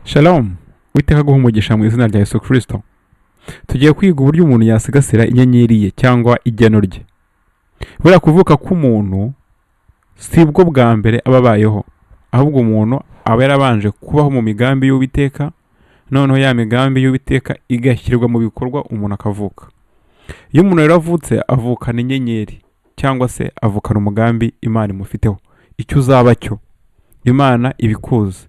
Shalom, witeka guha umugisha mu izina rya Yesu Kristo. Tugiye kwiga uburyo umuntu yasigasira inyenyeri ye cyangwa igeno rye. Buriya kuvuka k'umuntu si bwo bwa mbere ababayeho, ahubwo umuntu aba yarabanje kubaho mu migambi y'Uwiteka, noneho ya migambi y'Uwiteka igashyirwa mu bikorwa umuntu akavuka. Iyo umuntu rero avutse avukana inyenyeri cyangwa se avukana umugambi Imana imufiteho. Icyo uzaba cyo Imana ibikuzi.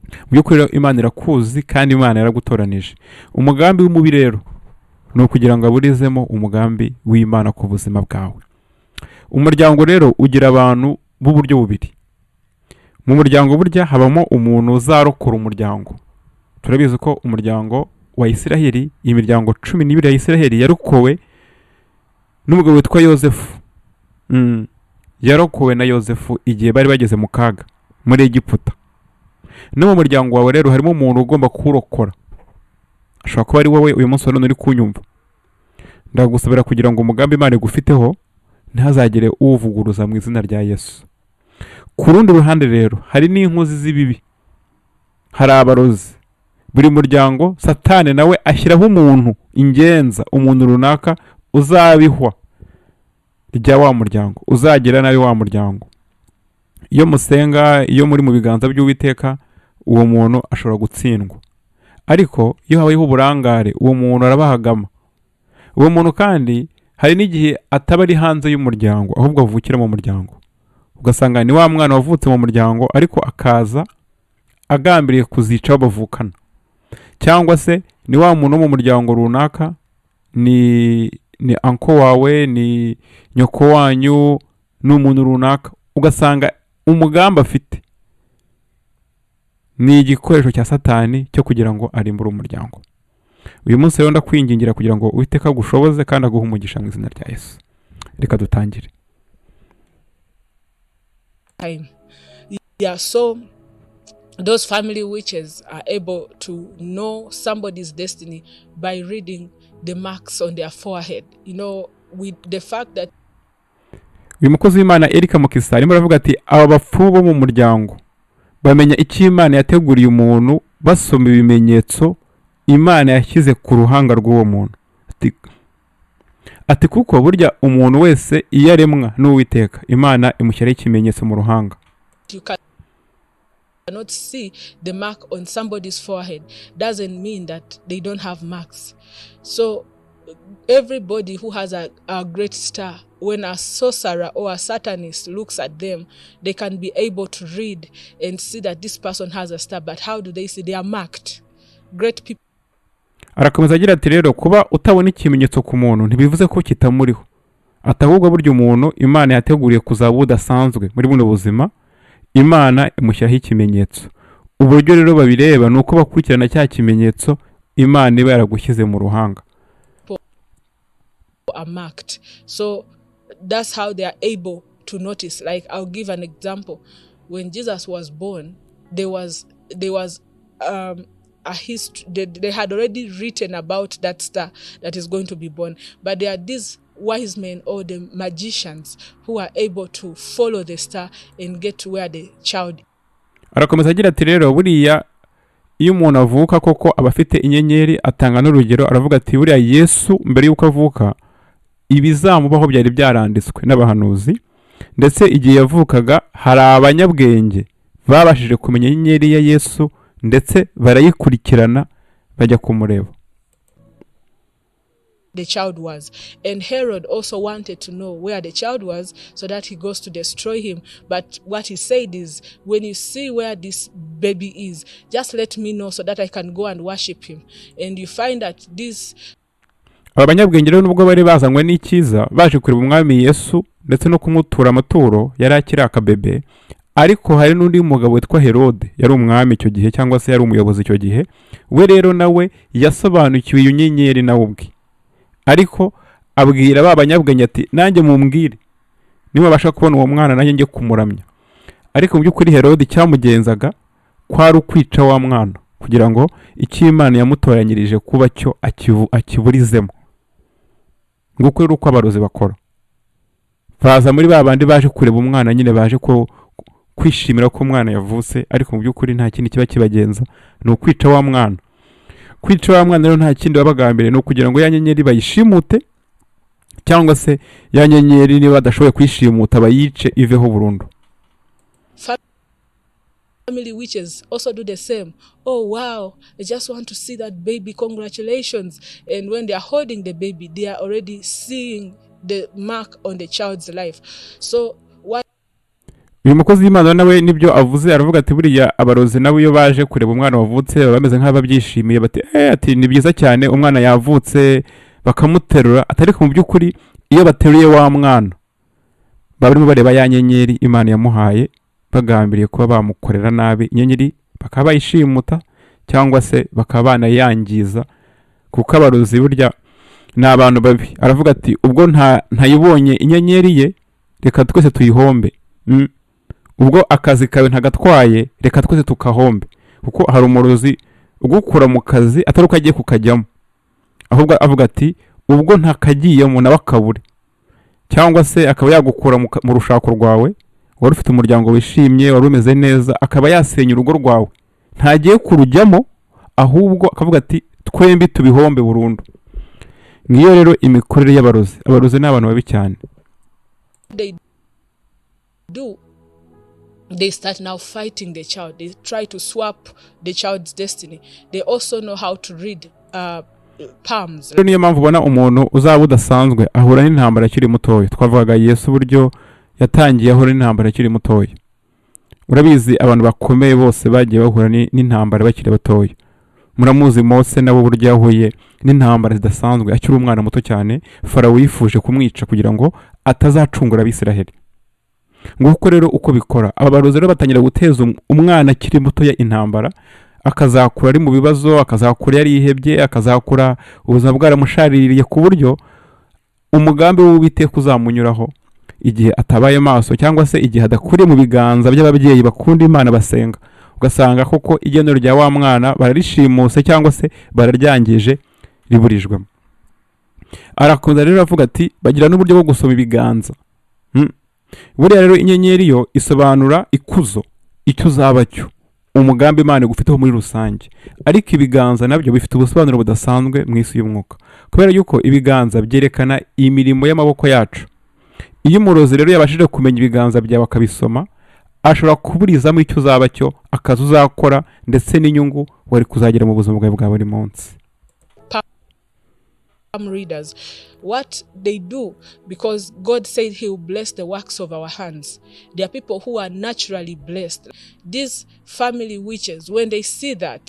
Mu by'ukuri rero Imana irakuzi kandi Imana yaragutoranije. Umugambi w'umubi rero ni ukugira ngo aburizemo umugambi w'Imana ku buzima bwawe. Umuryango rero ugira abantu b'uburyo bubiri. Mu muryango burya habamo umuntu uzarokora umuryango. Turabizi ko umuryango wa Isiraheli, imiryango 12 ya Isiraheli yarokowe n'umugabo witwa Yosefu. Yarokowe na Yosefu igihe bari bageze mu kaga muri Egiputa. No mu muryango wawe rero harimo umuntu ugomba kurokora. Ashobora kuba ari wowe uyu munsi none uri kunyumva. Ndagusabira kugira ngo umugambi Imana igufiteho ntihazagire uvuguruza mu izina rya Yesu. Ku rundi ruhande rero hari n'inkozi z'ibibi, hari abarozi. Buri muryango Satani nawe ashyiraho umuntu ingenza, umuntu runaka uzabihwa rya wa muryango, uzagira nabi wa muryango. Iyo musenga, iyo muri mu biganza by'Uwiteka, uwo muntu ashobora gutsindwa. Ariko iyo habayeho uburangare, uwo muntu arabahagama. Uwo muntu kandi hari n'igihe ataba ari hanze y'umuryango, ahubwo avukira mu muryango. Ugasanga ni wa mwana wavutse mu muryango ariko akaza agambiriye kuzica bavukana. Cyangwa se ni wa muntu mu muryango runaka, ni anko wawe, ni nyoko wanyu, n'umuntu runaka, ugasanga umugambi afite ni igikoresho cya Satani cyo kugira ngo arimbure umuryango. Uyu munsi rero ndakwingingira kugira ngo Uwiteka agushoboze kandi aguhe umugisha mu izina rya Yesu. Reka dutangire. Yeah, so those family witches are able to know somebody's destiny by reading the marks on their forehead. You know, with the fact that uyu mukozi w'Imana Erika Mukisa arimo aravuga ati aba bapfu bo mu muryango bamenya icyo Imana yateguriye umuntu basoma ibimenyetso Imana yashyize ku ruhanga rw'uwo muntu. Ati kuko burya umuntu wese iyo aremwa n'Uwiteka, Imana imushyiraho ikimenyetso mu ruhanga. you cannot see the mark on somebody's forehead doesn't mean that they don't have marks. So everybody who has a great star, when a sorcerer or a satanist looks at them, they can be able to read and see that this person has a star. But how do they see? They are marked. Great people. Arakomeza agira ati rero kuba utabona ikimenyetso ku muntu ntibivuze ko kitamuriho. Atahubwo buryo umuntu Imana yateguriye kuzaba udasanzwe muri buno buzima, Imana imushyiraho ikimenyetso. Uburyo rero babireba nuko bakurikirana cya kimenyetso Imana iba yaragushyize mu ruhanga. Are marked. So that's how they are able to notice. Like, I'll give an example. When Jesus was born, there was a history. They had already written about that star that is going to be born. But there are these wise men or the magicians who are able to follow the star and get to where the child. Arakomeza agira ati rero buriya iyo umuntu avuka koko abafite inyenyeri, atanga n'urugero aravuga ati buriya Yesu mbere yuko avuka ibizamubaho byari byaranditswe n'abahanuzi, ndetse igihe yavukaga hari abanyabwenge babashije kumenya inyenyeri ya Yesu ndetse barayikurikirana bajya kumureba. The child was, and Herod also wanted to know where the child was so that he goes to destroy him. But what he said is, when you see where this baby is, just let me know so that I can go and worship him. And you find that this abanyabwenge rero nubwo bari bazanywe n'ikiza baje kureba umwami Yesu ndetse no kumutura amaturo yari akiri akabebe, ariko hari n'undi mugabo witwa Herode yari umwami icyo gihe cyangwa se yari umuyobozi icyo gihe. We rero nawe yasobanukiwe iyo nyenyeri nawe ubwe, ariko abwira ba banyabwenge ati nanjye mumbwire niba basha kubona uwo mwana nanjye njye kumuramya. Ariko mu by'ukuri Herode cyamugenzaga kwari ukwica wa mwana kugira ngo icyo Imana yamutoranyirije kuba cyo akiburizemo. Nguko rero uko abarozi bakora, baza muri ba bandi baje kureba umwana nyine baje kwishimira ko umwana yavutse, ariko mu by'ukuri nta kindi kiba kibagenza, ni ukwica wa mwana. Kwica wa mwana rero nta kindi babagambiriye, ni ukugira ngo ya nyenyeri bayishimute, cyangwa se ya nyenyeri niba badashoboye kuyishimuta bayice iveho burundu. Family witches also do the same. Oh wow, I just want to see that baby, congratulations. And when they are holding the baby, they are already seeing the mark on the child's life. So uyu mukozi w'Imana nawe nibyo avuze, aravuga ati buriya abarozi nabo iyo baje kureba umwana wavutse baba bameze nk'ababyishimiye, bati ati ni byiza cyane umwana yavutse, bakamuterura. Atariko mu by'ukuri iyo bateruye wa mwana baba barimo bareba ya nyenyeri Imana yamuhaye, bagambiriye kuba bamukorera nabi. Inyenyeri bakaba bayishimuta cyangwa se bakaba banayangiza, kuko abarozi burya ni abantu babi. Aravuga ati ubwo ntayibonye inyenyeri ye, reka twese tuyihombe. Ubwo akazi kawe ntagatwaye, reka twese tukahombe. Kuko hari umurozi ugukura mu kazi atari uko agiye kukajyamo, ahubwo avuga ati ubwo ntakagiyemo nawe akabure, cyangwa se akaba yagukura mu rushako rwawe, wari ufite umuryango wishimye, wari umeze neza, akaba yasenya urugo rwawe, ntagiye kurujyamo, ahubwo akavuga ati twembi tubihombe burundu. Ngiyo rero imikorere y'abarozi. Abarozi ni abantu babi cyane. They start now fighting the child. They try to swap the child's destiny. They also know how to read palms. Niyo mpamvu ubona umuntu uzaba udasanzwe ahura n'intambara akiri mutoya. Twavugaga Yesu uburyo yatangiye ahura n'intambara akiri mutoya. Urabizi abantu bakomeye bose bagiye bahura n'intambara bakiri batoya. Muramuzi Mose nabo buryo yahuye n'intambara zidasanzwe akiri umwana muto cyane. Farawo yifuje kumwica kugira ngo atazacungura Abisiraheli. Nguko rero uko bikora. Aba barozi rero batangira guteza umwana akiri mutoya intambara, akazakura ari mu bibazo, akazakura yari yihebye, akazakura ubuzima bwaramushaririye ku buryo umugambi w'Uwiteka uzamunyuraho igihe atabaye maso, cyangwa se igihe adakuriye mu biganza by'ababyeyi bakunda Imana basenga. Ugasanga koko igenero rya wa mwana bararishimuse cyangwa se bararyangije riburijwemo. Arakunda rero avuga ati bagira n'uburyo bwo gusoma ibiganza. Buriya rero inyenyeri yo isobanura ikuzo, icyo uzaba cyo, umugambi Imana igufiteho muri rusange. Ariko ibiganza nabyo bifite ubusobanuro budasanzwe mu isi y'umwuka, kubera yuko ibiganza byerekana imirimo y'amaboko yacu. Iyo umurozi rero yabashije kumenya ibiganza byawe akabisoma, ashobora kuburizamo icyo uzaba cyo, akazi uzakora, ndetse n'inyungu wari kuzagira mu buzima bwawe bwa buri munsi. Readers, what they do, because God said he will bless the works of our hands. There are people who are naturally blessed. These family witches, when they see that,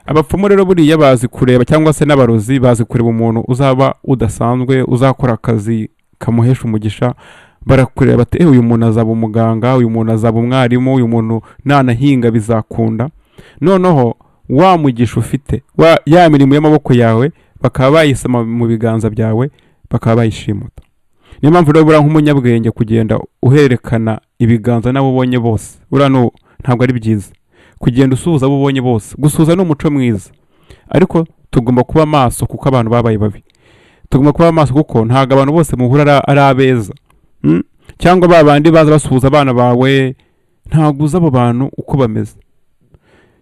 abapfumu rero buriya bazi kureba, cyangwa se n'abarozi bazi kureba umuntu uzaba udasanzwe, uzakora akazi kamuhesha umugisha. Barakureba bati uyu muntu azaba umuganga, uyu muntu azaba umwarimu, uyu muntu nanahinga bizakunda. Noneho wa mugisha ufite, ya mirimo y'amaboko yawe bakaba bayisoma mu biganza byawe, bakaba bayishimuta. Niyo mpamvu rero bura nk'umunyabwenge kugenda uherekana ibiganza n'abo ubonye bose. Urano ntabwo ari byiza kugenda usuhuza abo ubonye bose. Gusuhuza ni umuco mwiza, ariko tugomba kuba maso kuko abantu babaye babi. Tugomba kuba maso kuko ntabwo abantu bose muhura ari abeza. Cyangwa babandi baza basuhuza abana bawe, ntabwo uzi abo bantu uko bameze.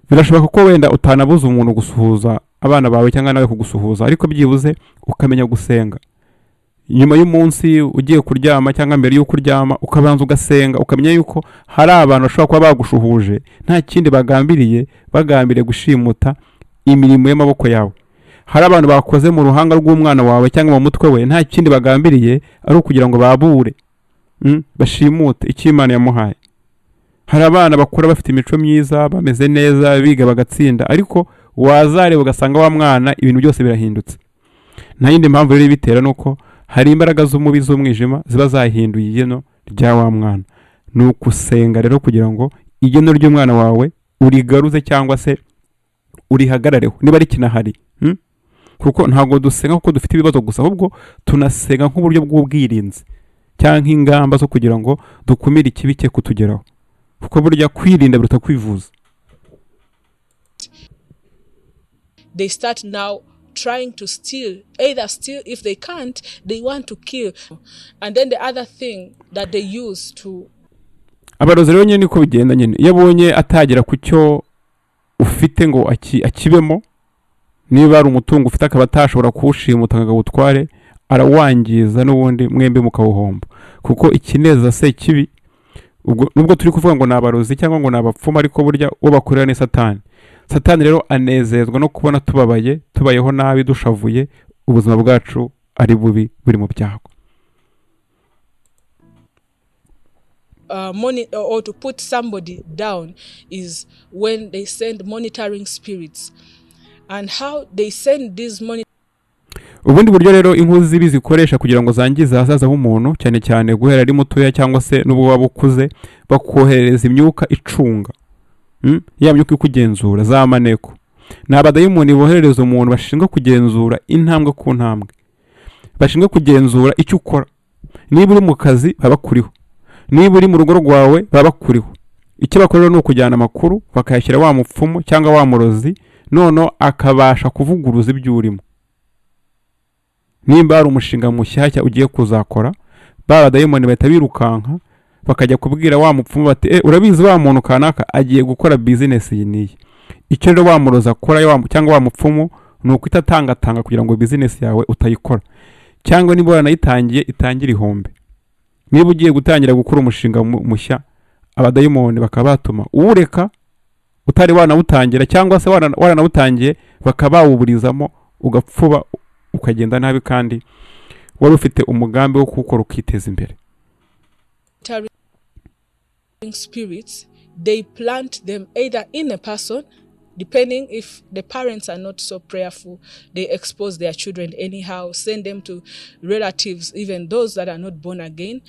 Birashoboka ko wenda utanabuza umuntu gusuhuza abana bawe cyangwa nawe kugusuhuza, ariko byibuze ukamenya gusenga. Nyuma y'umunsi ugiye kuryama cyangwa mbere y'uko uryama, ukabanza ugasenga, ukamenya yuko hari abantu bashobora kuba bagushuhuje nta kindi bagambiriye gushimuta imirimo y'amaboko yawe. Hari abantu bakoze mu ruhanga rw'umwana wawe cyangwa mu mutwe we, nta kindi bagambiriye ari ukugira ngo babure, bashimute icyo Imana yamuhaye. Hari abana bakura bafite imico myiza, bameze neza, biga bagatsinda, ariko wazareba ugasanga wa mwana ibintu byose birahindutse. Nta yindi mpamvu rero bitera nuko hari imbaraga z'umubi z'umwijima ziba zahinduye igeno rya wa mwana. Ni ukusenga rero kugira ngo igeno ry'umwana wawe urigaruze cyangwa se urihagarareho niba ari kinahari. Kuko ntabwo dusenga kuko dufite ibibazo gusa, ahubwo tunasenga nk'uburyo bw'ubwirinzi cyangwa ingamba zo kugira ngo dukumire ikibi cye kutugeraho. Kuko burya kwirinda biruta kwivuza. They start now trying to steal. If they can't, they want to kill. And then the other thing that they use to abarozi rero nyine niko bigenda nyine, iyo abonye atagera ku cyo ufite ngo akibemo, niba ari umutungo ufite akaba atashobora kuwushimuta ngo awutware, arawangiza n'ubundi mwembi mukawuhomba, kuko ikineza se kibi. Nubwo turi kuvuga ngo ni abarozi cyangwa ngo ni abapfumu, ariko burya uwo bakorera ni Satani. Satani rero anezezwa no kubona tubabaye, tubayeho nabi, dushavuye, ubuzima bwacu ari bubi, buri mu byago. Or to put somebody down is when they send monitoring spirits, and how they send these ubundi buryo rero inkozi z'ibi zikoresha kugira ngo zangize ahazaza h'umuntu, cyane cyane guhera ari mutoya cyangwa se n'ubwo waba ukuze, bakohereza imyuka icunga, ya myuka ikugenzura, za maneko. Ni abadayimoni boherereza umuntu bashinzwe kugenzura intambwe ku ntambwe, bashinzwe kugenzura icyo ukora. Niba uri mu kazi baba kuriho, niba uri mu rugo rwawe baba kuriho. Icyo bakorera ni ukujyana amakuru bakayashyira wa mupfumu cyangwa wa murozi, noneho akabasha kuvuguruza ibyo urimo. Nimba ari umushinga mushyashya ugiye kuzakora, abadayimoni bahita birukanka bakajya kubwira wa mupfumu bati urabizi wa muntu kanaka agiye gukora business iyi niyi. Icyo rero wa murozi akora cyangwa wa mupfumu ni ukwita atangatanga kugira ngo business yawe utayikora, cyangwa niba wanayitangiye itangira ihombe. Niba ugiye gutangira gukora umushinga mushya, abadayimoni bakaba batuma uwureka utari wanawutangira, cyangwa se waranawutangiye bakabawuburizamo, ugapfuba ukagenda nabi, kandi wari ufite umugambi wo gukora ukiteza imbere. Spirits, they plant them either in a person, depending if the parents are not so prayerful, they expose their children anyhow, send them to relatives, even those that are not born again.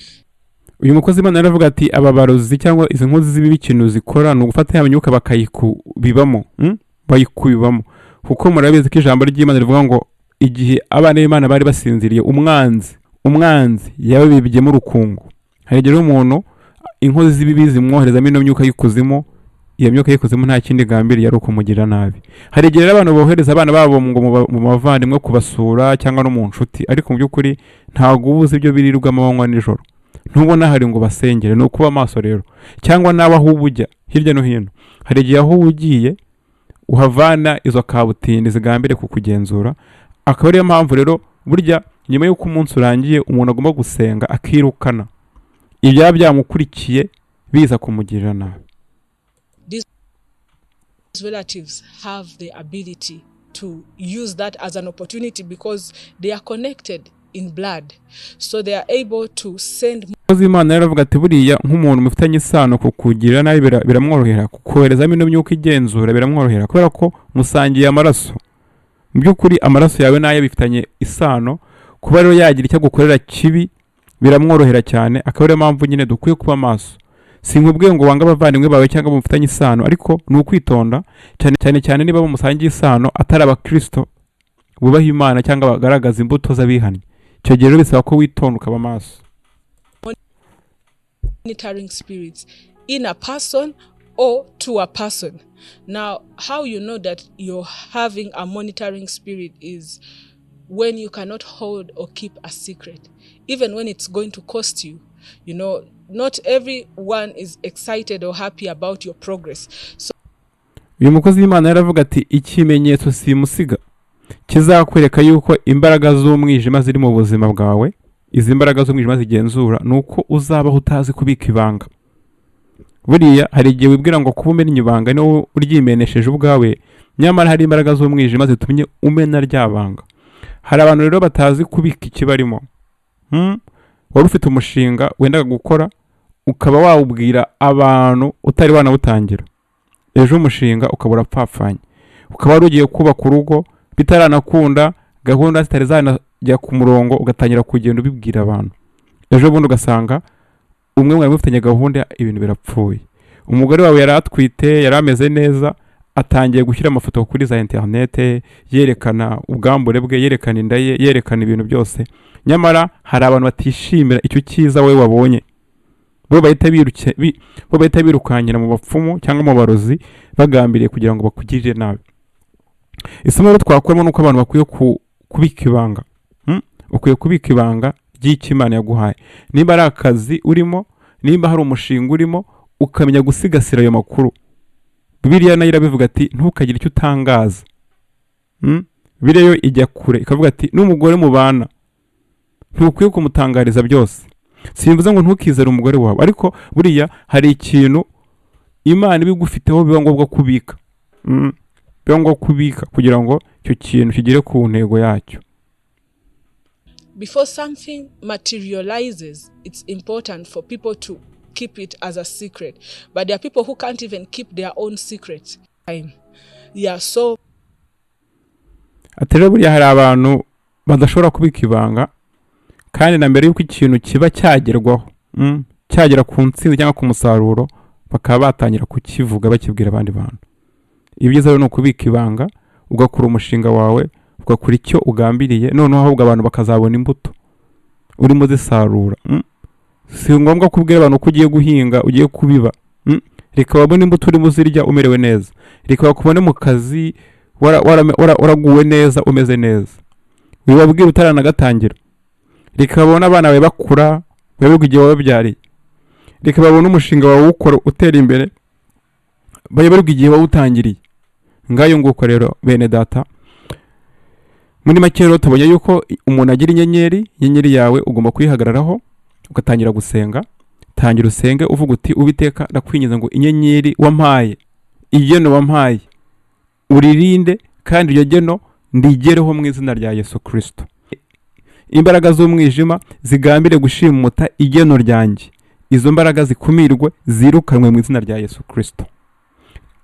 Uyu mukozi Imana yaravuga ati aba barozi cyangwa izi nkozi z'ibibi ikintu zikora ni ugufata ya myuka bakayikubibamo, bayikubibamo, kuko murabizi ko ijambo ry'Imana rivuga ngo igihe abana b'Imana bari basinziriye, umwanzi yababibyemo urukungu. Hari igihe umuntu inkozi z'ibibi zimwoherezamo ino myuka y'ikuzimu, iyo myuka y'ikuzimu nta kindi gambiriye ari ukumugira nabi. Hari igihe abantu bohereza abana babo ngo mu bavandimwe kubasura cyangwa no mu nshuti, ariko mu by'ukuri ntabwo ubuze ibyo birirwa amanywa n'ijoro, ntubona hari ngo basengere. Ni ukuba maso rero, cyangwa nawe aho ubujya hirya no hino, hari igihe aho ugiye uhavana izo kabutindi zigambire kukugenzura. Akaba ariyo mpamvu rero burya nyuma y'uko umunsi urangiye umuntu agomba gusenga akirukana ibyaba byamukurikiye biza kumugirira nabi. These relatives have the ability to use that as an opportunity because they are connected in blood, so they are able to send. Imana yaravuga ati buriya nk'umuntu mufitanye isano kukugirira nabi biramworohera, kukoherezamo ino myuka igenzura biramworohera, kubera ko musangiye amaraso. Mu by'ukuri amaraso yawe nayo bifitanye isano, kuba rero yagira icyo gukorera kibi biramworohera cyane. Akaba ariyo mpamvu nyine dukwiye kuba maso. Sinkubwiye ngo wanga abavandimwe bawe cyangwa mufitanye isano, ariko ni ukwitonda cyane niba musangiye isano atari abakristo bubaha Imana cyangwa bagaragaza imbuto z'abihannye. Icyo gihe rero bisaba ko witonda ukaba maso. Monitoring spirits in a person or to a person. Now, how you know that you're having a monitoring spirit is when you cannot hold or keep a secret, even when it's going to cost you. You know, not everyone is excited or happy about your progress. So, uyu mukozi w'Imana yaravuga ati ikimenyetso simusiga kizakwereka yuko imbaraga z'umwijima ziri mu buzima bwawe, izi mbaraga z'umwijima zigenzura, nuko uzabaho utazi kubika ibanga. Buriya hari igihe wibwira ngo kuba umenya ibanga niwo uryimenesheje ubwawe, nyamara hari imbaraga z'umwijima zitumye umena ryabanga. Hari abantu rero batazi kubika ikibarimo. Wari ufite umushinga wendaga gukora, ukaba wawubwira abantu utari wanawutangira. Ejo umushinga ukabura pfapfanye, ukaba wari ugiye kubaka urugo bitaranakunda, gahunda zitari zanajya ku murongo, ugatangira kugenda ubibwira abantu. Ejo bundi ugasanga umwe mwari mufitanye gahunda, ibintu birapfuye. Umugore wawe yaratwite, yarameze neza, atangiye gushyira amafoto kuri za internet yerekana ubwambure bwe, yerekana inda ye, yerekana ibintu byose. Nyamara hari abantu batishimira icyo cyiza we wabonye, bo bahita birukanyira mu bapfumu cyangwa mu barozi bagambiriye kugira ngo bakugirire nabi. Isomo rero twakuramo nuko abantu bakwiye kubika ibanga. Ukwiye kubika ibanga ry'Imana yaguhaye. Niba ari akazi urimo, niba hari umushinga urimo, ukamenya gusigasira ayo makuru. Bibiliya nayo irabivuga ati ntukagire icyo utangaza. Bibiliya yo ijya kure ikavuga ati n'umugore mubana ntukwiye kumutangariza byose. Simvuze ngo ntukizere umugore wawe, ariko buriya hari ikintu Imana ibigufiteho biba ngombwa kubika. Biba ngombwa kubika kugira ngo icyo kintu kigere ku ntego yacyo. Before something materializes, it's important for people to keep it as a secret. But there are people who can't even keep their own secrets. Yeah, so Atero buriya hari abantu badashobora kubika ibanga, kandi na mbere y'uko ikintu kiba cyagerwaho, cyagera ku ntsinzi cyangwa ku musaruro, bakaba batangira kukivuga bakibwira abandi bantu. Ibyiza rero ni ukubika ibanga, ugakora umushinga wawe, ugakora icyo ugambiriye, noneho ahubwo abantu bakazabona imbuto urimo zisarura. Si ngombwa kubwira abantu ko ugiye guhinga, ugiye kubiba. Reka babone imbuto urimo zirya umerewe neza. Reka bakubone mu kazi waraguwe neza, umeze neza. Wibabwira utaranayitangira. Reka babone abana bawe bakura, bayoberwa igihe wababyariye. Reka babone umushinga wawe ukora utera imbere, bayoberwa igihe wawutangiriye. Ngayo nguko rero bene data, muri make rero tubonye yuko umuntu agira inyenyeri yawe ugomba kuyihagararaho, ugatangira gusenga. Tangira usenge uvuga uti Uwiteka ndakwinginze ngo inyenyeri wampaye, igeno wampaye uririnde, kandi iryo geno ndigereho mu izina rya Yesu Kristo. Imbaraga z'umwijima zigambire gushimuta igeno ryanjye, izo mbaraga zikumirwe, zirukanwe mu izina rya Yesu Kristo.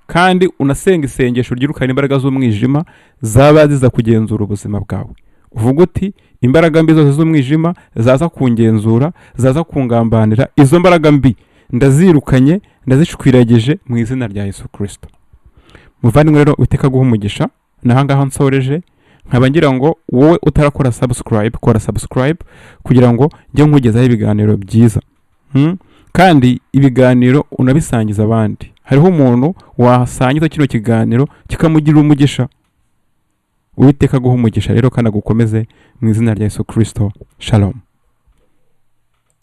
Kandi unasenga isengesho ryirukana imbaraga z'umwijima zaba ziza kugenzura ubuzima bwawe. Uvuga uti imbaraga mbi zose z'umwijima zaza kungenzura, zaza kungambanira, izo mbaraga mbi ndazirukanye, ndazishwirageje mu izina rya Yesu Kristo. Muvandimwe rero Uwiteka guha umugisha. Nahangaho nsoreje, nkaba ngira ngo wowe utarakora subscribe, kora subscribe kugira ngo njye nkugezaho ibiganiro byiza. Kandi ibiganiro unabisangiza abandi. Hariho umuntu wasangiza kino kiganiro kikamugirira umugisha. Uwiteka guha umugisha rero kandi agukomeze mu izina rya Yesu Kristo. Shalom.